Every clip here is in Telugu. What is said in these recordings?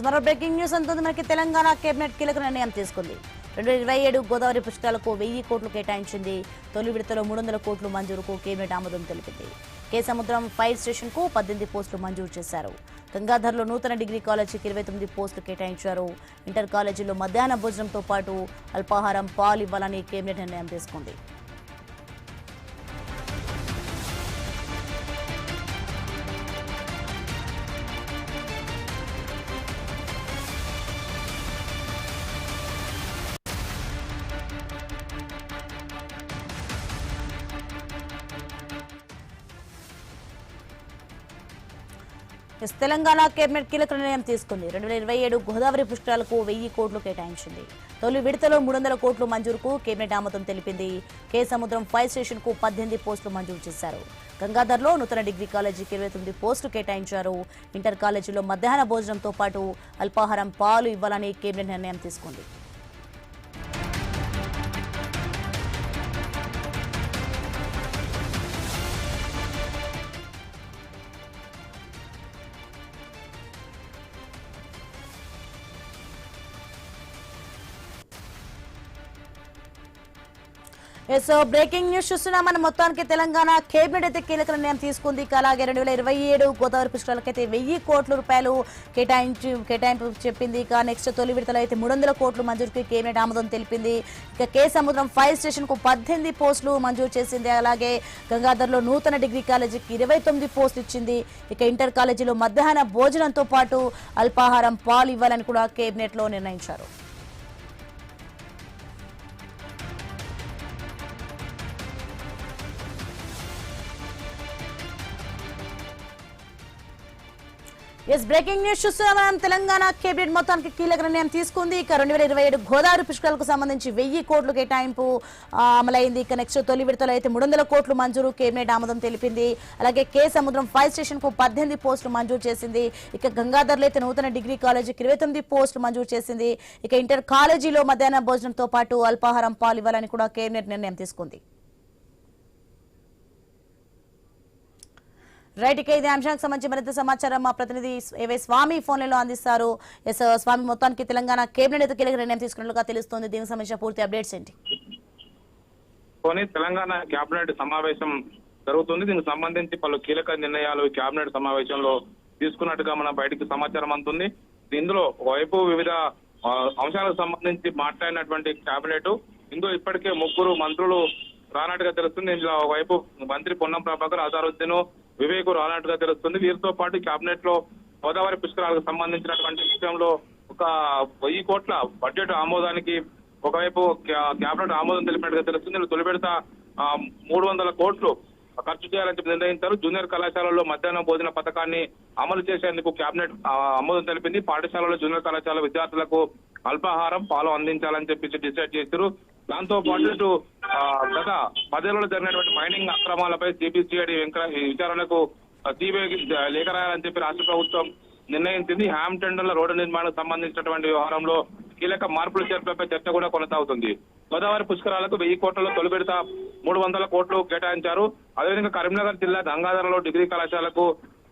మరో బ్రేకింగ్ న్యూస్ అంటుంది మనకి. తెలంగాణ కేబినెట్ కీలక నిర్ణయం తీసుకుంది. 2027 గోదావరి పుష్కరాలకు 1000 కోట్లు కేటాయించింది. తొలి విడతలో 300 కోట్లు మంజూరుకు కేబినెట్ ఆమోదం తెలిపింది. కే సముద్రం ఫైర్ స్టేషన్ కు 18 పోస్టులు మంజూరు చేశారు. గంగాధర్లో నూతన డిగ్రీ కాలేజీకి 29 పోస్టులు కేటాయించారు. ఇంటర్ కాలేజీలో మధ్యాహ్న భోజనంతో పాటు అల్పాహారం, పాలు ఇవ్వాలని కేబినెట్ నిర్ణయం తీసుకుంది. తెలంగాణ కేబినెట్ కీలక నిర్ణయం తీసుకుంది. 2027 గోదావరి పుష్కరాలకు 1000 కోట్లు కేటాయించింది. తొలి విడతలో 300 కోట్లు మంజూరుకు కేబినెట్ ఆమోదం తెలిపింది. కే సముద్రం ఫైర్ స్టేషన్ కు 18 పోస్టులు మంజూరు చేశారు. గంగాధర్లో నూతన డిగ్రీ కాలేజీకి 29 పోస్టులు కేటాయించారు. ఇంటర్ కాలేజీలో మధ్యాహ్న భోజనంతో పాటు అల్పాహారం, పాలు ఇవ్వాలని కేబినెట్ నిర్ణయం తీసుకుంది. బ్రేకింగ్ న్యూస్ చూస్తున్నాం మనం. మొత్తానికి తెలంగాణ కేబినెట్ అయితే కీలక నిర్ణయం తీసుకుంది. అలాగే 2027 గోదావరి పుష్కరాలకైతే 1000 కోట్ల రూపాయలు కేటాయింపు చెప్పింది. ఇక నెక్స్ట్ తొలి విడతలో అయితే 300 కోట్లు మంజూరుకి కేబినెట్ ఆమోదం తెలిపింది. ఇక కే సముద్రం ఫైర్ స్టేషన్ కు 18 పోస్టులు మంజూరు చేసింది. అలాగే గంగాధర్లో నూతన డిగ్రీ కాలేజీకి 29 పోస్టులు ఇచ్చింది. ఇక ఇంటర్ కాలేజీలో మధ్యాహ్న భోజనంతో పాటు అల్పాహారం, పాలు ఇవ్వాలని కూడా కేబినెట్ లో నిర్ణయించారు. బ్రేకింగ్ న్యూస్ చూస్తున్నాం. తెలంగాణ కేబినెట్ మొత్తానికి కీలక నిర్ణయం తీసుకుంది. ఇక 2027 గోదావరి పుష్కరాలకు సంబంధించి 1000 కోట్లు కేటాయింపు అమలైంది. ఇక నెక్స్ట్ తొలి విడతలో అయితే 300 కోట్లు మంజూరు కేబినెట్ ఆమోదం తెలిపింది. అలాగే కే సముద్రం ఫైర్ స్టేషన్ కు 18 పోస్టులు మంజూరు చేసింది. ఇక గంగాధర్లో అయితే నూతన డిగ్రీ కాలేజీకి 29 పోస్టులు మంజూరు చేసింది. ఇక ఇంటర్ కాలేజీలో మధ్యాహ్న భోజనంతో పాటు అల్పాహారం, పాలు ఇవ్వాలని కూడా కేబినెట్ నిర్ణయం తీసుకుంది. రైట్, ఇక ఇదే అంశానికి సంబంధించి మరింత సమాచారం మా ప్రతినిధి ఏవై స్వామి ఫోన్లలో అందిస్తారు. స్వామి, మొత్తానికి తెలంగాణ కేబినెట్ అయితే కీలక నిర్ణయం తీసుకున్నట్లుగా తెలుస్తోంది. దీనికి సంబంధించిన పూర్తి అప్డేట్స్ ఏంటి? తెలంగాణ కేబినెట్ సమావేశం జరుగుతుంది. దీనికి సంబంధించి పలు కీలక నిర్ణయాలు కేబినెట్ సమావేశంలో తీసుకున్నట్టుగా మన బయటికి సమాచారం అందుతుంది. ఇందులో ఒకవైపు వివిధ అంశాలకు సంబంధించి మాట్లాడినటువంటి కేబినెట్, ఇందులో ఇప్పటికే 3 మంత్రులు రానట్టుగా తెలుస్తుంది. ఇందులో ఒకవైపు మంత్రి పొన్నం ప్రభాకర్, అజారుద్దీన్, వివేక్ రానట్టుగా తెలుస్తుంది. వీరితో పాటు కేబినెట్ లో గోదావరి పుష్కరాలకు సంబంధించినటువంటి విషయంలో ఒక 1000 కోట్ల బడ్జెట్ ఆమోదానికి ఒకవైపు కేబినెట్ ఆమోదం తెలిపినట్టుగా తెలుస్తుంది. తొలి విడత 300 కోట్లు ఖర్చు చేయాలని చెప్పి నిర్ణయించారు. జూనియర్ కళాశాలల్లో మధ్యాహ్న భోజన పథకాన్ని అమలు చేసేందుకు కేబినెట్ ఆమోదం తెలిపింది. పాఠశాలలో జూనియర్ కళాశాల విద్యార్థులకు అల్పాహారం, పాలు అందించాలని చెప్పి డిసైడ్ చేశారు. దాంతో పాటు గత 10 ఏళ్లలో జరిగినటువంటి మైనింగ్ అక్రమాలపై సిబిసిఐడి విచారణకు సిబిఐకి లేఖ రాయాలని చెప్పి రాష్ట్ర ప్రభుత్వం నిర్ణయించింది. హ్యామ్ టెండర్ల రోడ్డు నిర్మాణానికి సంబంధించినటువంటి వ్యవహారంలో కీలక మార్పులు చేర్పులపై చర్చ కూడా కొనసాగుతుంది. గోదావరి పుష్కరాలకు 1000 కోట్లలో తొలి విడత 300 కోట్లు కేటాయించారు. అదేవిధంగా కరీంనగర్ జిల్లా గంగాధరలో డిగ్రీ కళాశాలకు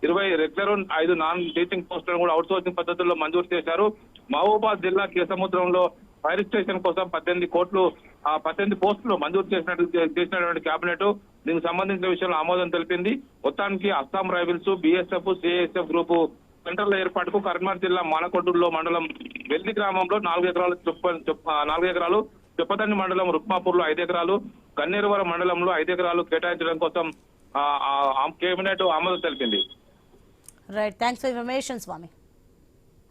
20 రెగ్యులర్, 5 నాన్ టీచింగ్ పోస్టులను కూడా అవుట్ సోర్సింగ్ పద్ధతుల్లో మంజూరు చేశారు. మహబూబాద్ జిల్లా కేసముద్రంలో ఫైర్ స్టేషన్ కోసం 18 కోట్లు 18 పోస్టులు మంజూరు చేసినటువంటి కేబినెట్ దీనికి సంబంధించిన విషయంలో ఆమోదం తెలిపింది. మొత్తానికి Assam rifles, BSF, CISF group సెంటర్ల ఏర్పాటుకు కరీంనగర్ జిల్లా మానకొండూరులో మండలం వెల్లి గ్రామంలో 4 ఎకరాలు, చొప్పదండి మండలం రుక్మాపూర్ లో 5 ఎకరాలు, గన్నేరువరం మండలంలో 5 ఎకరాలు కేటాయించడం కోసం కేబినెట్ ఆమోదం తెలిపింది. Right, thanks for information Swamy.